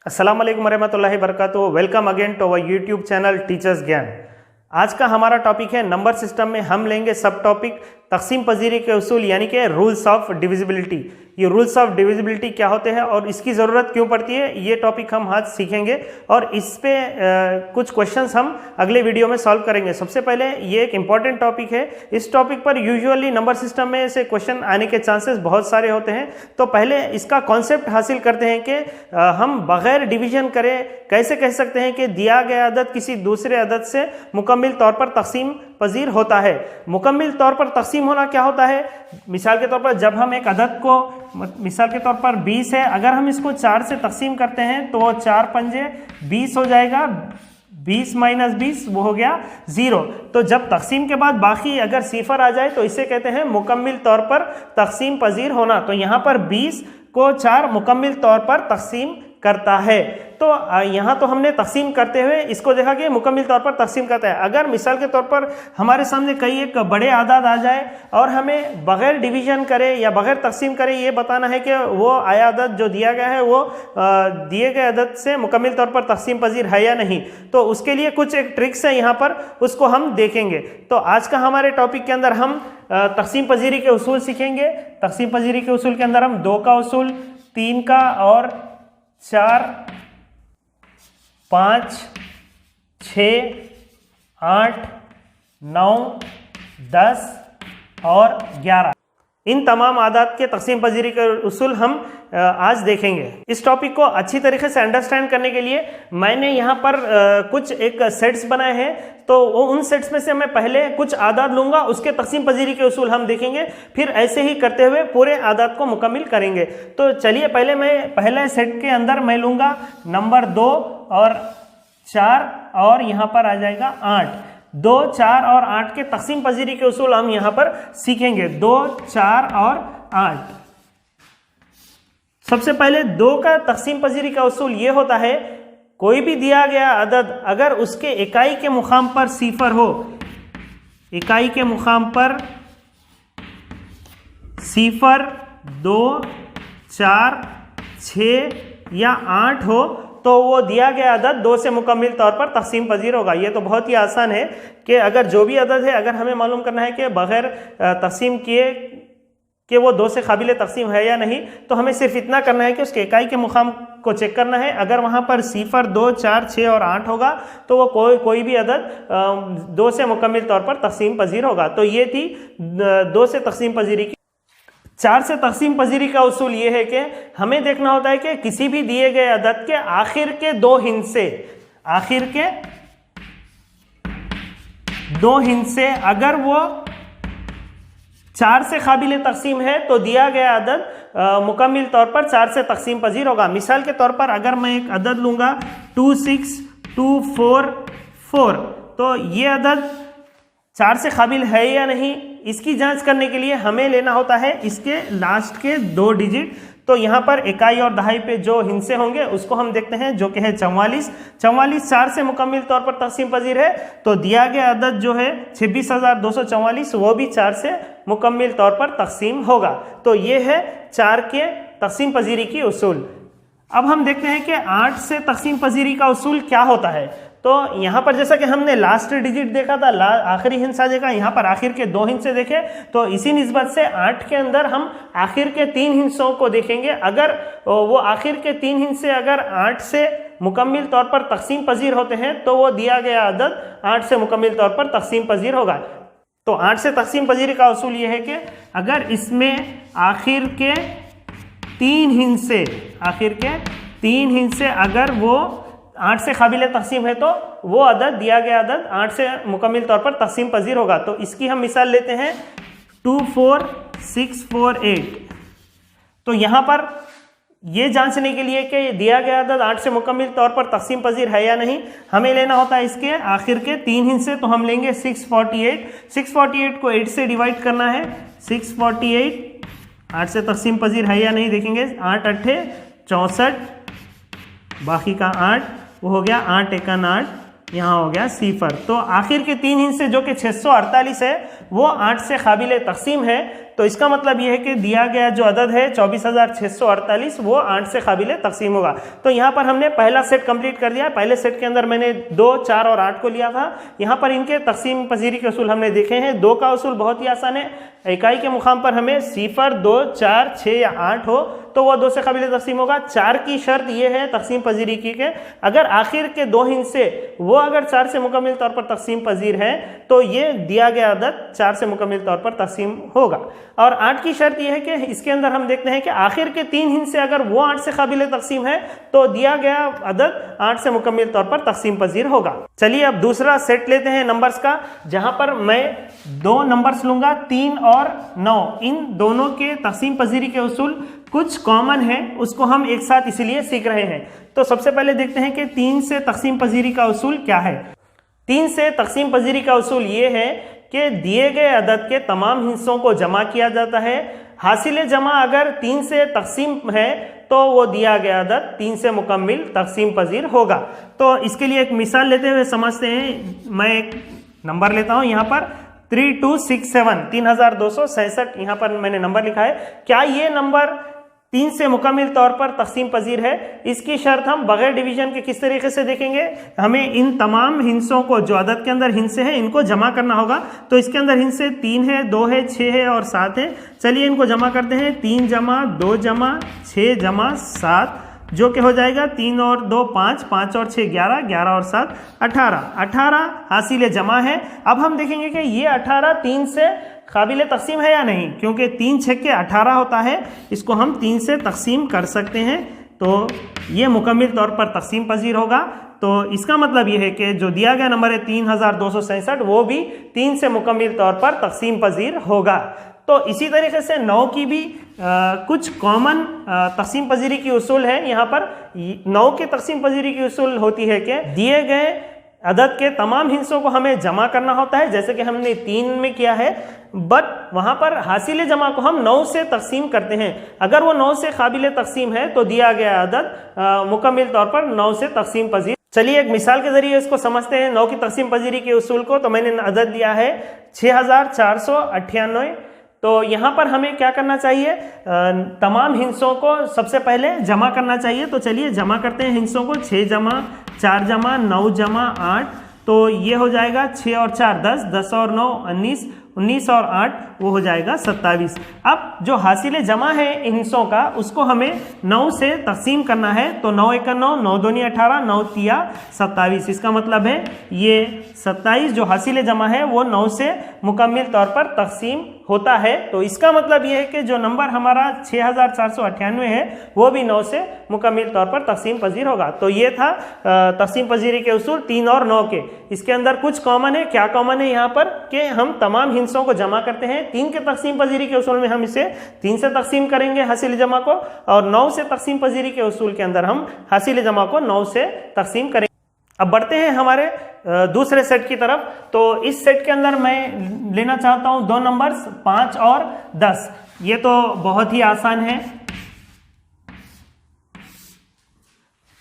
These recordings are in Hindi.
अस्सलाम वालेकुम रहमतुल्लाहि वबरकातुहू। Welcome again to our YouTube channel teachers Gyan. आज का हमारा टॉपिक है नंबर सिस्टम में हम लेंगे सब टॉपिक तकसीम पजीरी के उसूल यानी कि रूल्स ऑफ डिविजिबिलिटी। ये रूल्स ऑफ डिविजिबिलिटी क्या होते हैं और इसकी ज़रूरत क्यों पड़ती है, ये टॉपिक हम आज सीखेंगे और इस पे कुछ क्वेश्चंस हम अगले वीडियो में सॉल्व करेंगे। सबसे पहले ये एक इम्पॉर्टेंट टॉपिक है, इस टॉपिक पर यूजुअली नंबर सिस्टम में से क्वेश्चन आने के चांसेस बहुत सारे होते हैं। तो पहले इसका कॉन्सेप्ट हासिल करते हैं कि हम बगैर डिवीजन करें कैसे कह सकते हैं कि दिया गया अदद किसी दूसरे अदद से मुकम्मिल तौर पर तकसीम पजीर होता है। मुकम्मिल तौर पर तकसीम होना क्या होता है? मिसाल के तौर पर जब हम एक अदद को, मिसाल के तौर पर 20 है, अगर हम इसको 4 से तकसीम करते हैं तो 4 पंजे 20 हो जाएगा, 20 माइनस 20 वो हो गया 0। तो जब तकसीम के बाद बाकी अगर सिफर आ जाए तो इसे कहते हैं मुकम्मिल तौर पर तकसीम पजीर होना। तो यहाँ पर 20 को 4 मुकम्मिल तौर पर तकसीम करता है। तो यहाँ तो हमने तकसीम करते हुए इसको देखा कि मुकम्मिल तौर पर तकसीम करता है। अगर मिसाल के तौर पर हमारे सामने कई एक बड़े आदाद आ जाए और हमें बगैर डिवीजन करे या बगैर तकसीम करे ये बताना है कि वो आया अदद जो दिया गया है वो दिए गए अदद से मुकम्मिल तौर पर तकसीम पजीर है या नहीं, तो उसके लिए कुछ एक ट्रिक्स है यहाँ पर, उसको हम देखेंगे। तो आज का हमारे टॉपिक के अंदर हम तकसीम पजीरी के उसूल सीखेंगे। तकसीम पजीरी के उसूल के अंदर हम 2 का उसूल, 3 का और 4, 5, 6, 8, 9, 10 और 11 इन तमाम आदाद के तकसीम पजीरी के उसूल हम आज देखेंगे। इस टॉपिक को अच्छी तरीके से अंडरस्टैंड करने के लिए मैंने यहाँ पर कुछ एक सेट्स बनाए हैं। तो उन सेट्स में से मैं पहले कुछ आदाद लूंगा, उसके तकसीम पजीरी के उसूल हम देखेंगे, फिर ऐसे ही करते हुए पूरे आदाद को मुकम्मिल करेंगे। तो चलिए पहले सेट के अंदर मैं लूंगा नंबर 2 और 4 और यहाँ पर आ जाएगा 8। 2, 4 और 8 के तकसीम पजीरी के उसूल हम यहाँ पर सीखेंगे। 2, 4 और 8। सबसे पहले 2 का तकसीम पजीरी का उसूल ये होता है, कोई भी दिया गया अदद अगर उसके इकाई के मुकाम पर सिफर हो, इकाई के मुकाम पर सिफर 2, 4, 6 या 8 हो तो वो दिया गया अदद 2 से मुकम्मिल तौर पर तकसीम पजीर होगा। ये तो बहुत ही आसान है कि अगर जो भी अदद है, अगर हमें मालूम करना है कि बगैर तकसीम किए कि वो 2 से काबिल तकसीम है या नहीं, तो हमें सिर्फ इतना करना है कि उसके इकाई के मुकाम को चेक करना है। अगर वहाँ पर सिफर 2, 4, 6 और 8 होगा तो वो कोई भी अदद 2 से मुकम्मिल तौर पर तकसीम पजीर होगा। तो ये थी 2 से तकसीम पजीरी की। 4 से तकसीम पजीरी का उसूल ये है कि हमें देखना होता है कि किसी भी दिए गए अदद के आखिर के 2 हिस्से, आखिर के 2 हिस्से अगर वो 4 से काबिल तकसीम है तो दिया गया अदद मुकम्मिल तौर पर 4 से तकसीम पजीर होगा। मिसाल के तौर पर अगर मैं एक अदद लूंगा 2, 6, 2, 4, 4, तो ये अदद 4 से काबिल है या नहीं, इसकी जांच करने के लिए हमें लेना होता है इसके लास्ट के 2 डिजिट। तो यहाँ पर इकाई और दहाई पे जो हिस्से होंगे उसको हम देखते हैं, जो कि है 44। 44 4 से मुकम्मिल तौर पर तकसीम पजीर है, तो दिया गया अदद जो है 26,244 वो भी 4 से मुकम्मिल तौर पर तकसीम होगा। तो ये है 4 के तकसीम पजीरी की उसूल। अब हम देखते हैं कि 8 से तकसीम पजीरी का उसूल क्या होता है। तो यहाँ पर जैसा कि हमने लास्ट डिजिट देखा था, आखिरी हिस्सा देखा, यहाँ पर आखिर के 2 हिस्से देखे, तो इसी निस्बत से 8 के अंदर हम आखिर के 3 हिस्सों को देखेंगे। अगर वो आखिर के 3 हिस्से अगर 8 से मुकम्मिल तौर पर तकसीम पजीर होते हैं तो वो दिया गया अदद 8 से मुकम्मिल तौर पर तकसीम पजीर होगा। तो 8 से तकसीम पजीरी का उसूल ये है कि अगर इसमें आखिर के 3 हिस्से, आखिर के 3 हिस्से अगर वो 8 से काबिल तकसीम है तो वो अदद, दिया गया अदद 8 से मुकम्मिल तौर पर तकसीम पजीर होगा। तो इसकी हम मिसाल लेते हैं 2, 4, 6, 4, 8। तो यहाँ पर ये जांचने के लिए कि दिया गया अदद 8 से मुकम्मिल तौर पर तकसीम पजीर है या नहीं, हमें लेना होता है इसके आखिर के 3 हिस्से। तो हम लेंगे 648। 648 को 8 से डिवाइड करना है। 648 8 से तकसीम पजीर है या नहीं देखेंगे। 8 8 64, बाकी का 8 वो हो गया 8 1 8, यहाँ हो गया सिफर। तो आखिर के 3 हिस्से जो कि 648 है वो 8 से काबिल तकसीम है। तो इसका मतलब यह है कि दिया गया जो अदद है 24,648 वो 8 से काबिल तकसीम होगा। तो यहाँ पर हमने पहला सेट कंप्लीट कर दिया। पहले सेट के अंदर मैंने 2, 4 और 8 को लिया था। यहाँ पर इनके तकसीम पजीरी के उसूल हमने देखे हैं। 2 का उसूल बहुत ही आसान है, इकाई के मुकाम पर हमें 0, 2, 4, 6 या 8 हो तो वह 2 से काबिल तकसीम होगा। 4 की शर्त यह है तकसीम पजीरी की के अगर आखिर के 2 हिस्से वो अगर 4 से मुकम्मल तौर पर तकसीम पजीर है तो ये दिया गया अदद 4 से मुकम्मल तौर पर तकसीम होगा। और 8 की शर्त यह है कि इसके अंदर हम देखते हैं कि आखिर के 3 हिस्से अगर वो 8 से काबिल तकसीम है तो दिया गया अदद 8 से मुकम्मल तौर पर तकसीम पजीर होगा। चलिए अब दूसरा सेट लेते हैं नंबर्स का, जहां पर मैं 2 नंबर्स लूंगा 3 और 9। इन दोनों के तकसीम पजीरी के उसूल कुछ कॉमन है, उसको हम एक साथ इसीलिए सीख रहे हैं। तो सबसे पहले देखते हैं कि 3 से तकसीम पजीरी का उसूल क्या है। 3 से तकसीम पजीरी का उसूल ये है कि दिए गए अदद के तमाम हिस्सों को जमा किया जाता है। हासिल जमा अगर 3 से तकसीम है तो वो दिया गया अदद 3 से मुकम्मिल तकसीम पजीर होगा। तो इसके लिए एक मिसाल लेते हुए समझते हैं। मैं एक नंबर लेता हूं, यहाँ पर 3267 3267 यहाँ पर मैंने नंबर लिखा है। क्या ये नंबर 3 से मुकम्मल तौर पर तकसीम पजीर है? इसकी शर्त हम बगैर डिवीजन के किस तरीके से देखेंगे। हमें इन तमाम हिस्सों को जो अदद के अंदर हिस्से हैं इनको जमा करना होगा। तो इसके अंदर हिस्से 3 है, 2 है, 6 है और 7 है। चलिए इनको जमा करते हैं। 3 जमा 2 जमा 6 जमा 7 जो कि हो जाएगा 3 और 2 5, 5 और 6 11, 11 और 7 18। 18 हासिल जमा है। अब हम देखेंगे कि ये 18 3 से काबिल तकसीम है या नहीं, क्योंकि 3 6 के 18 होता है। इसको हम 3 से तकसीम कर सकते हैं तो ये मुकम्मल तौर पर तकसीम पजीर होगा। तो इसका मतलब ये है कि जो दिया गया नंबर है 3267 वो भी 3 से मुकम्मल तौर पर तकसीम पजीर होगा। तो इसी तरीके से 9 की भी कुछ कॉमन तकसीम पजीरी की उसूल है। यहाँ पर 9 के तकसीम पजीरी की उसूल होती है कि दिए गए अदद के तमाम हिस्सों को हमें जमा करना होता है, जैसे कि हमने 3 में किया है, बट वहां पर हासिल जमा को हम 9 से तकसीम करते हैं। अगर वो 9 से काबिल तकसीम है तो दिया गया अदद मुकम्मल तौर पर 9 से तकसीम पजीर। चलिए एक मिसाल के जरिए इसको समझते हैं 9 की तकसीम पजीरी के उसूल को। तो मैंने अदद लिया है 6498। तो यहाँ पर हमें क्या करना चाहिए, तमाम हिस्सों को सबसे पहले जमा करना चाहिए। तो चलिए जमा करते हैं हिस्सों को। 6 जमा 4 जमा 9 जमा 8, तो ये हो जाएगा 6 और 4 10, 10 और 9 19, 19 और 8 वो हो जाएगा 27। अब जो हासिल जमा है इन हिस्सों का उसको हमें 9 से तकसीम करना है। तो 9 1 9, 9 2 18, 9 3 27। इसका मतलब है ये 27 जो हासिल जमा है वो 9 से मुकम्मल तौर पर तकसीम होता है। तो इसका मतलब यह है कि जो नंबर हमारा 6498 है वो भी 9 से मुकम्मल तौर पर तकसीम पजीर होगा। तो ये था तकसीम पजीरी के उसूल 3 और 9 के। इसके अंदर कुछ कॉमन है। क्या कॉमन है यहाँ पर कि हम तमाम हिस्सों को जमा करते हैं। 3 के तकसीम पजीरी के उसूल में हम इसे 3 से तकसीम करेंगे हासिल जमा को, और 9 से तकसीम पजीरी के उसूल के अंदर हम हासिल जमा को 9 से तकसीम करेंगे। अब बढ़ते हैं हमारे दूसरे सेट की तरफ। तो इस सेट के अंदर मैं लेना चाहता हूं 2 नंबर्स 5 और 10। ये तो बहुत ही आसान है।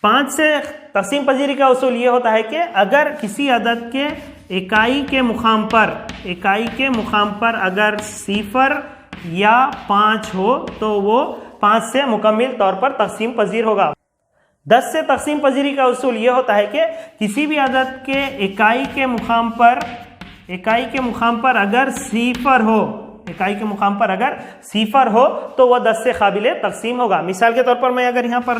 5 से तकसीम पजीरी का उसूल ये होता है कि अगर किसी अदद के इकाई के मुकाम पर अगर 0 या 5 हो तो वो 5 से मुकम्मल तौर पर तकसीम पजीर होगा। 10 से तकसीम पजीरी का उसूल ये होता है कि किसी भी अदद के इकाई के मुकाम पर अगर 0 हो, इकाई के मुकाम पर अगर 0 हो तो वह 10 से काबिल तकसीम होगा। मिसाल के तौर पर मैं अगर यहाँ पर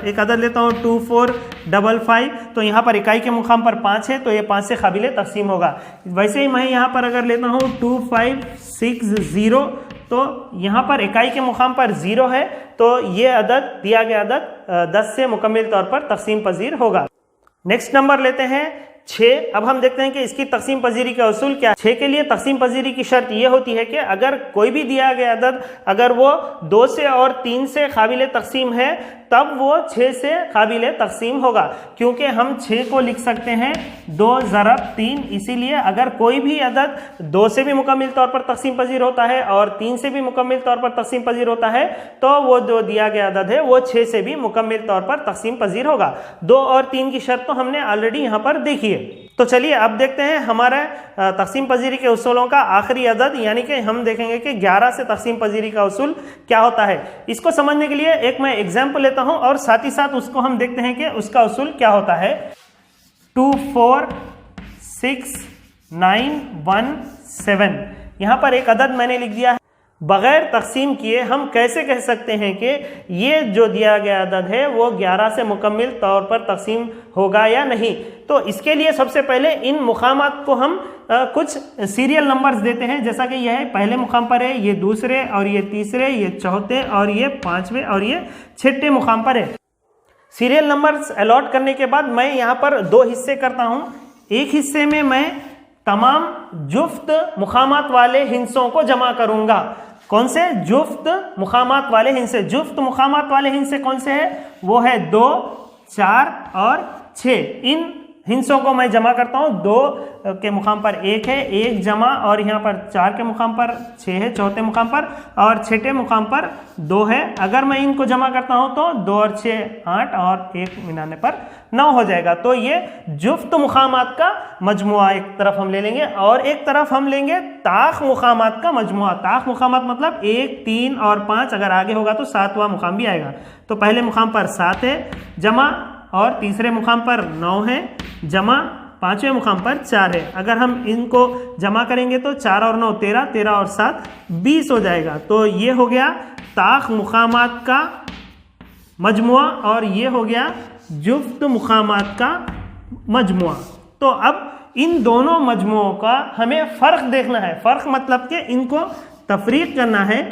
एक अदद लेता हूँ 2455, तो यहाँ पर इकाई के मुकाम पर 5 है तो ये 5 से काबिल तकसीम होगा। वैसे ही मैं यहाँ पर अगर लेता हूँ 2560, तो यहाँ पर इकाई के मुकाम पर 0 है तो ये अदद दिया गया अदद 10 से मुकम्मल तौर पर तकसीम पजीर होगा। नेक्स्ट नंबर लेते हैं 6। अब हम देखते हैं कि इसकी तकसीम पजीरी का उसूल क्या है। 6 के लिए तकसीम पजीरी की शर्त यह होती है कि अगर कोई भी दिया गया अदद अगर वो 2 से और 3 से काबिल तकसीम है तब वो 6 से काबिल तकसीम होगा, क्योंकि हम 6 को लिख सकते हैं 2 ज़रब 3। इसीलिए अगर कोई भी अदद 2 से भी मुकम्मल तौर पर तकसीम पजीर होता है और 3 से भी मुकम्मल तौर पर तकसीम पजीर होता है तो वो जो दिया गया अदद है वो 6 से भी मुकम्मल तौर पर तकसीम पजीर होगा। 2 और 3 की शर्त तो हमने ऑलरेडी यहाँ पर देखी है। तो चलिए अब देखते हैं हमारे तक़सीम पजीरी के उसूलों का आखिरी अदद, यानी कि हम देखेंगे कि 11 से तक़सीम पजीरी का उसूल क्या होता है। इसको समझने के लिए एक मैं एग्जाम्पल लेता हूं और साथ ही साथ उसको हम देखते हैं कि उसका उसूल क्या होता है। 2 4 6 9 1 7 यहाँ पर एक अदद मैंने लिख दिया है। बगैर तकसीम किए हम कैसे कह सकते हैं कि ये जो दिया गया अदद है वो 11 से मुकम्मिल तौर पर तकसीम होगा या नहीं। तो इसके लिए सबसे पहले इन मुकामात को हम कुछ सीरियल नंबर्स देते हैं, जैसा कि यह पहले मुकाम पर है, ये दूसरे और ये तीसरे, ये चौथे और ये पांचवें और ये छठे मुकाम पर है। सीरियल नंबर्स अलॉट करने के बाद मैं यहाँ पर 2 हिस्से करता हूँ। एक हिस्से में मैं तमाम जुफ्त मुकामात वाले हिस्सों को जमा करूंगा। कौन से? जुफ्त मुकामात वाले हिस्से। जुफ्त मुकामात वाले हिस्से कौन से हैं? वो है 2 4 और 6। इन हिस्सों को मैं जमा करता हूँ। 2 के मुकाम पर 1 है, 1 जमा, और यहाँ पर 4 के मुकाम पर 6 है चौथे मुकाम पर, और छठे मुकाम पर 2 है। अगर मैं इनको जमा करता हूँ तो 2 और 6 8 और 1 मिलाने पर 9 हो जाएगा। तो ये जुफ्त मुकामात का मजमुआ एक तरफ हम ले लेंगे, और एक तरफ हम लेंगे ताख मुकामात का मजमुआ। ताख मुकामात मतलब 1 3 और 5, अगर आगे होगा तो 7वां मुकाम भी आएगा। तो पहले मुकाम पर 7 है जमा, और तीसरे मुकाम पर 9 है जमा, पांचवें मुकाम पर 4 है। अगर हम इनको जमा करेंगे तो 4 और 9 13, 13 और 7 20 हो जाएगा। तो ये हो गया ताख मुकामात का मजमुआ, और ये हो गया जुफ्त मुकामात का मजमुआ। तो अब इन दोनों मजमुओं का हमें फ़र्क देखना है। फ़र्क मतलब कि इनको तफरीक करना है।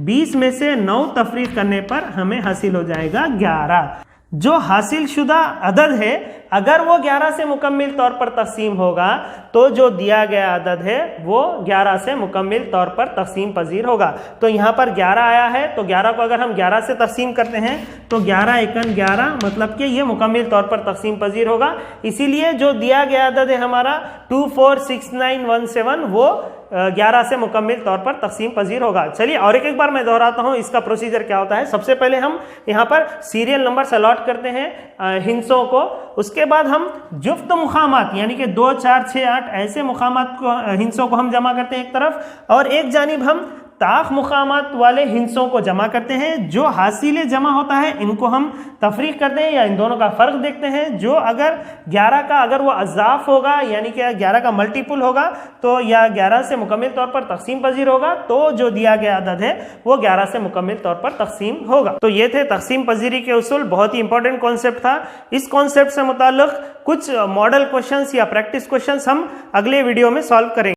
20 में से 9 तफरीक करने पर हमें हासिल हो जाएगा 11। जो हासिल शुदा अदद है अगर वो 11 से मुकम्मिल तौर पर तकसीम होगा तो जो दिया गया अदद है वो 11 से मुकम्मिल तौर पर तकसीम पजीर होगा। तो यहाँ पर 11 आया है, तो 11 को अगर हम 11 से तकसीम करते हैं तो 11 एकन 11, मतलब कि ये मुकम्मिल तौर पर तकसीम पजीर होगा। इसीलिए जो दिया गया अदद है हमारा 2 4 6 9 1 7 वो 11 से मुकम्मिल तौर पर तकसीम पजीर होगा। चलिए और एक बार मैं दोहराता हूँ इसका प्रोसीजर क्या होता है। सबसे पहले हम यहाँ पर सीरियल नंबर अलॉट करते हैं हिस्सों को। उसके बाद हम जुफ्त मुकामात यानी कि 2 4 6 8 ऐसे मुकामात को हिस्सों को हम जमा करते हैं एक तरफ, और एक जानिब हम ताख मुकामात वाले हिस्सों को जमा करते हैं। जो हासिल जमा होता है इनको हम तफरीक करते हैं या इन दोनों का फ़र्क देखते हैं। जो अगर 11 का अगर वो अज़ाफ होगा यानी कि 11 का मल्टीपल होगा तो या 11 से मुकम्मिल तौर पर तकसीम पजीर होगा, तो जो दिया गया अदद है वो 11 से मुकम्मिल तौर पर तकसीम होगा। तो ये थे तकसीम पजीरी के उसूल। बहुत ही इंपॉर्टेंट कॉन्सेप्ट था। इस कॉन्सेप्ट से मुताल्लिक कुछ मॉडल क्वेश्चंस या प्रैक्टिस क्वेश्चंस हम अगले वीडियो में सॉल्व करेंगे।